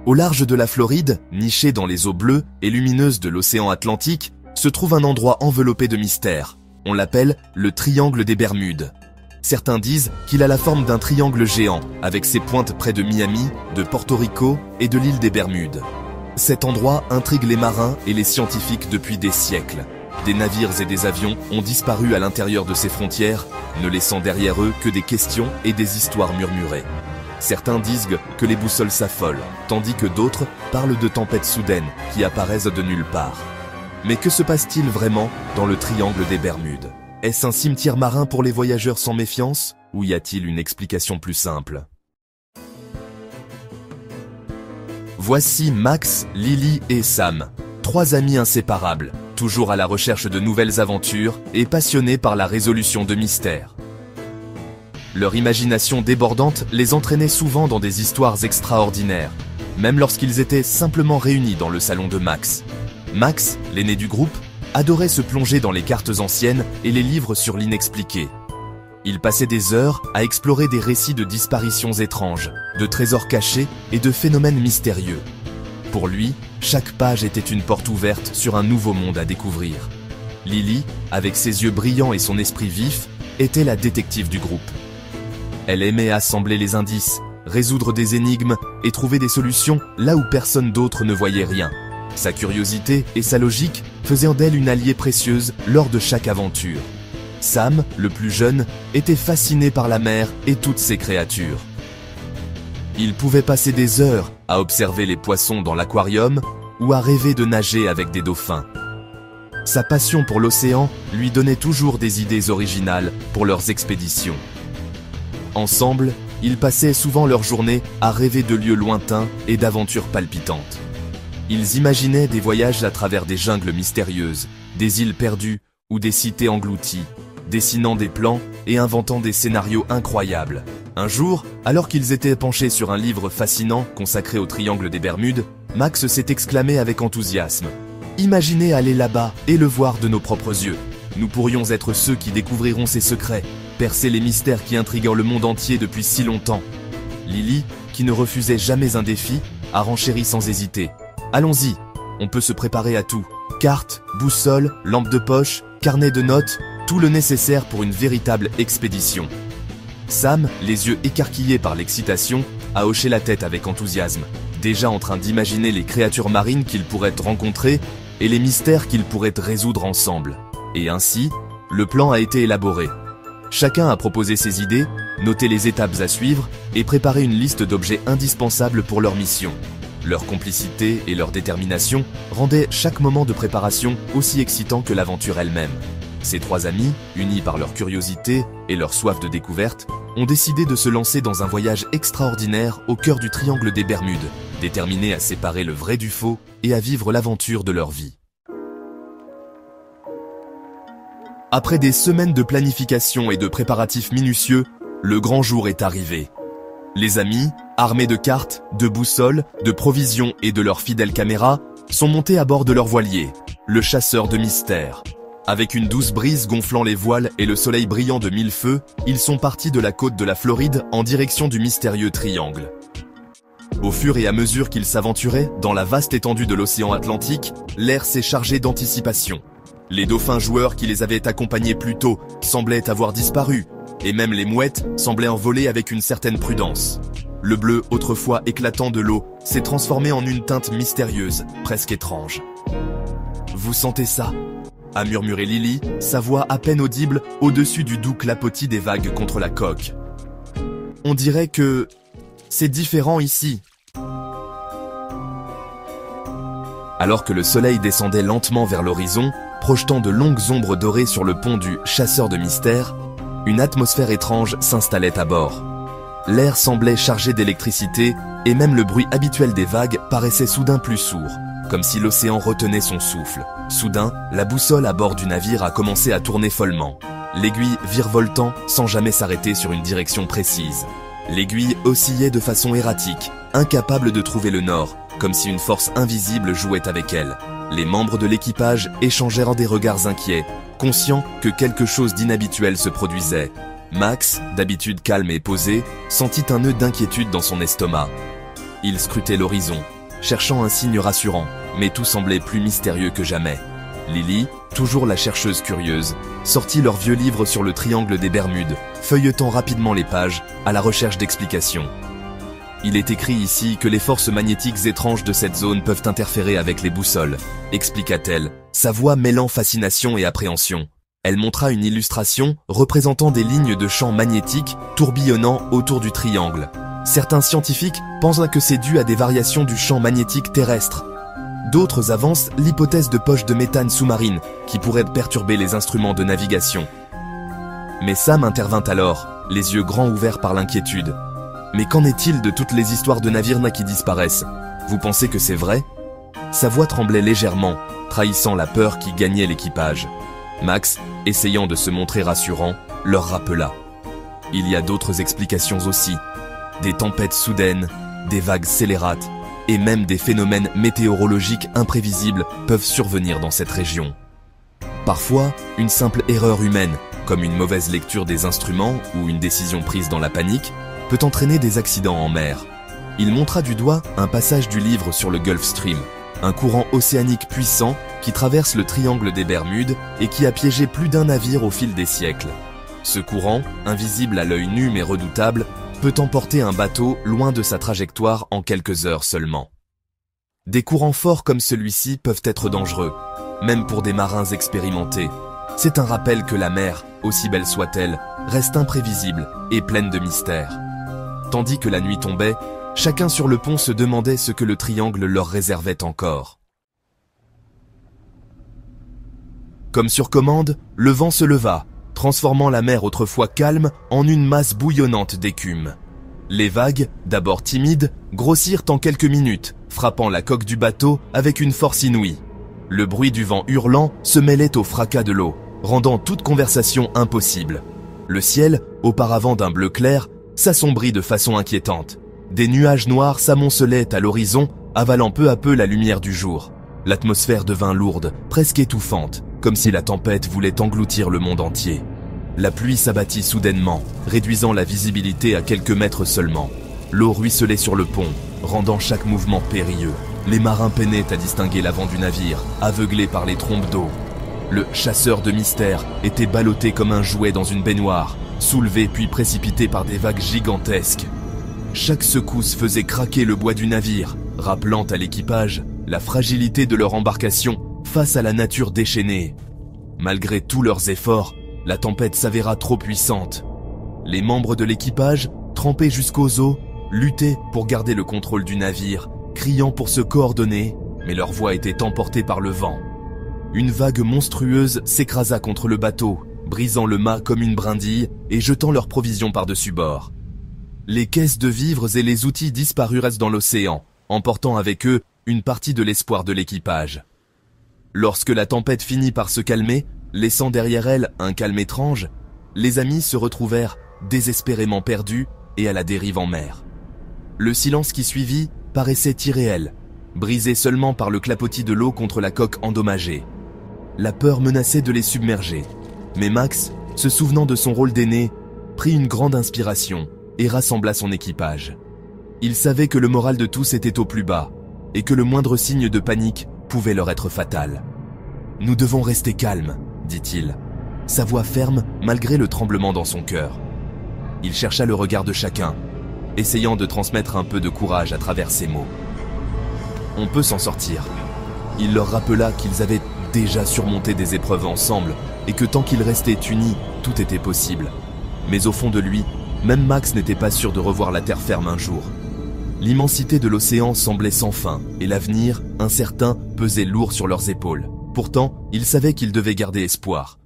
Au large de la Floride, niché dans les eaux bleues et lumineuses de l'océan Atlantique, se trouve un endroit enveloppé de mystère. On l'appelle le triangle des Bermudes. Certains disent qu'il a la forme d'un triangle géant, avec ses pointes près de Miami, de Porto Rico et de l'île des Bermudes. Cet endroit intrigue les marins et les scientifiques depuis des siècles. Des navires et des avions ont disparu à l'intérieur de ces frontières, ne laissant derrière eux que des questions et des histoires murmurées. Certains disent que les boussoles s'affolent, tandis que d'autres parlent de tempêtes soudaines qui apparaissent de nulle part. Mais que se passe-t-il vraiment dans le triangle des Bermudes? Est-ce un cimetière marin pour les voyageurs sans méfiance, ou y a-t-il une explication plus simple? Voici Max, Lily et Sam, trois amis inséparables, toujours à la recherche de nouvelles aventures et passionnés par la résolution de mystères. Leur imagination débordante les entraînait souvent dans des histoires extraordinaires, même lorsqu'ils étaient simplement réunis dans le salon de Max. Max, l'aîné du groupe, adorait se plonger dans les cartes anciennes et les livres sur l'inexpliqué. Il passait des heures à explorer des récits de disparitions étranges, de trésors cachés et de phénomènes mystérieux. Pour lui, chaque page était une porte ouverte sur un nouveau monde à découvrir. Lily, avec ses yeux brillants et son esprit vif, était la détective du groupe. Elle aimait assembler les indices, résoudre des énigmes et trouver des solutions là où personne d'autre ne voyait rien. Sa curiosité et sa logique faisaient d'elle une alliée précieuse lors de chaque aventure. Sam, le plus jeune, était fasciné par la mer et toutes ses créatures. Il pouvait passer des heures à observer les poissons dans l'aquarium ou à rêver de nager avec des dauphins. Sa passion pour l'océan lui donnait toujours des idées originales pour leurs expéditions. Ensemble, ils passaient souvent leur journée à rêver de lieux lointains et d'aventures palpitantes. Ils imaginaient des voyages à travers des jungles mystérieuses, des îles perdues ou des cités englouties, dessinant des plans et inventant des scénarios incroyables. Un jour, alors qu'ils étaient penchés sur un livre fascinant consacré au triangle des Bermudes, Max s'est exclamé avec enthousiasme. « Imaginez aller là-bas et le voir de nos propres yeux. Nous pourrions être ceux qui découvriront ses secrets, percer les mystères qui intriguent le monde entier depuis si longtemps. » Lily, qui ne refusait jamais un défi, a renchéri sans hésiter. « Allons-y, on peut se préparer à tout. Cartes, boussoles, lampes de poche, carnet de notes, tout le nécessaire pour une véritable expédition. » Sam, les yeux écarquillés par l'excitation, a hoché la tête avec enthousiasme, déjà en train d'imaginer les créatures marines qu'ils pourraient rencontrer et les mystères qu'ils pourraient résoudre ensemble. Et ainsi, le plan a été élaboré. Chacun a proposé ses idées, noté les étapes à suivre et préparé une liste d'objets indispensables pour leur mission. Leur complicité et leur détermination rendaient chaque moment de préparation aussi excitant que l'aventure elle-même. Ces trois amis, unis par leur curiosité et leur soif de découverte, ont décidé de se lancer dans un voyage extraordinaire au cœur du triangle des Bermudes, déterminés à séparer le vrai du faux et à vivre l'aventure de leur vie. Après des semaines de planification et de préparatifs minutieux, le grand jour est arrivé. Les amis, armés de cartes, de boussoles, de provisions et de leurs fidèles caméras, sont montés à bord de leur voilier, le chasseur de mystères. Avec une douce brise gonflant les voiles et le soleil brillant de mille feux, ils sont partis de la côte de la Floride en direction du mystérieux triangle. Au fur et à mesure qu'ils s'aventuraient dans la vaste étendue de l'océan Atlantique, l'air s'est chargé d'anticipation. Les dauphins joueurs qui les avaient accompagnés plus tôt semblaient avoir disparu, et même les mouettes semblaient envoler avec une certaine prudence. Le bleu, autrefois éclatant de l'eau, s'est transformé en une teinte mystérieuse, presque étrange. « Vous sentez ça ?» a murmuré Lily, sa voix à peine audible au-dessus du doux clapotis des vagues contre la coque. « On dirait que c'est différent ici. » Alors que le soleil descendait lentement vers l'horizon, projetant de longues ombres dorées sur le pont du chasseur de mystères, une atmosphère étrange s'installait à bord. L'air semblait chargé d'électricité et même le bruit habituel des vagues paraissait soudain plus sourd, comme si l'océan retenait son souffle. Soudain, la boussole à bord du navire a commencé à tourner follement. L'aiguille virevoltant sans jamais s'arrêter sur une direction précise. L'aiguille oscillait de façon erratique, incapable de trouver le nord, comme si une force invisible jouait avec elle. Les membres de l'équipage échangèrent des regards inquiets, conscients que quelque chose d'inhabituel se produisait. Max, d'habitude calme et posé, sentit un nœud d'inquiétude dans son estomac. Il scrutait l'horizon, cherchant un signe rassurant, mais tout semblait plus mystérieux que jamais. Lily, toujours la chercheuse curieuse, sortit leur vieux livre sur le triangle des Bermudes, feuilletant rapidement les pages, à la recherche d'explications. Il est écrit ici que les forces magnétiques étranges de cette zone peuvent interférer avec les boussoles, expliqua-t-elle, sa voix mêlant fascination et appréhension. Elle montra une illustration représentant des lignes de champs magnétiques tourbillonnant autour du triangle. Certains scientifiques pensent que c'est dû à des variations du champ magnétique terrestre. D'autres avancent l'hypothèse de poches de méthane sous-marine qui pourraient perturber les instruments de navigation. Mais Sam intervint alors, les yeux grands ouverts par l'inquiétude. Mais qu'en est-il de toutes les histoires de navires qui disparaissent? Vous pensez que c'est vrai? Sa voix tremblait légèrement, trahissant la peur qui gagnait l'équipage. Max, essayant de se montrer rassurant, leur rappela. Il y a d'autres explications aussi. Des tempêtes soudaines, des vagues scélérates, et même des phénomènes météorologiques imprévisibles peuvent survenir dans cette région. Parfois, une simple erreur humaine, comme une mauvaise lecture des instruments ou une décision prise dans la panique, peut entraîner des accidents en mer. Il montra du doigt un passage du livre sur le Gulf Stream, un courant océanique puissant qui traverse le triangle des Bermudes et qui a piégé plus d'un navire au fil des siècles. Ce courant, invisible à l'œil nu mais redoutable, peut emporter un bateau loin de sa trajectoire en quelques heures seulement. Des courants forts comme celui-ci peuvent être dangereux, même pour des marins expérimentés. C'est un rappel que la mer, aussi belle soit-elle, reste imprévisible et pleine de mystères. Tandis que la nuit tombait, chacun sur le pont se demandait ce que le triangle leur réservait encore. Comme sur commande, le vent se leva, transformant la mer autrefois calme en une masse bouillonnante d'écume. Les vagues, d'abord timides, grossirent en quelques minutes, frappant la coque du bateau avec une force inouïe. Le bruit du vent hurlant se mêlait au fracas de l'eau, rendant toute conversation impossible. Le ciel, auparavant d'un bleu clair, s'assombrit de façon inquiétante. Des nuages noirs s'amoncelaient à l'horizon, avalant peu à peu la lumière du jour. L'atmosphère devint lourde, presque étouffante, comme si la tempête voulait engloutir le monde entier. La pluie s'abattit soudainement, réduisant la visibilité à quelques mètres seulement. L'eau ruisselait sur le pont, rendant chaque mouvement périlleux. Les marins peinaient à distinguer l'avant du navire, aveuglés par les trombes d'eau. Le chasseur de mystère était ballotté comme un jouet dans une baignoire, soulevé puis précipité par des vagues gigantesques. Chaque secousse faisait craquer le bois du navire, rappelant à l'équipage la fragilité de leur embarcation face à la nature déchaînée. Malgré tous leurs efforts, la tempête s'avéra trop puissante. Les membres de l'équipage, trempés jusqu'aux os, luttaient pour garder le contrôle du navire, criant pour se coordonner, mais leur voix était emportée par le vent. Une vague monstrueuse s'écrasa contre le bateau, brisant le mât comme une brindille et jetant leurs provisions par-dessus bord. Les caisses de vivres et les outils disparurent dans l'océan, emportant avec eux une partie de l'espoir de l'équipage. Lorsque la tempête finit par se calmer, laissant derrière elle un calme étrange, les amis se retrouvèrent désespérément perdus et à la dérive en mer. Le silence qui suivit paraissait irréel, brisé seulement par le clapotis de l'eau contre la coque endommagée. La peur menaçait de les submerger, mais Max, se souvenant de son rôle d'aîné, prit une grande inspiration et rassembla son équipage. Il savait que le moral de tous était au plus bas et que le moindre signe de panique pouvait leur être fatal. « Nous devons rester calmes », dit-il, sa voix ferme malgré le tremblement dans son cœur. Il chercha le regard de chacun, essayant de transmettre un peu de courage à travers ses mots. « On peut s'en sortir. » Il leur rappela qu'ils avaient déjà surmonté des épreuves ensemble et que tant qu'ils restaient unis, tout était possible. Mais au fond de lui, même Max n'était pas sûr de revoir la terre ferme un jour. L'immensité de l'océan semblait sans fin et l'avenir, incertain, pesait lourd sur leurs épaules. Pourtant, ils savaient qu'ils devaient garder espoir.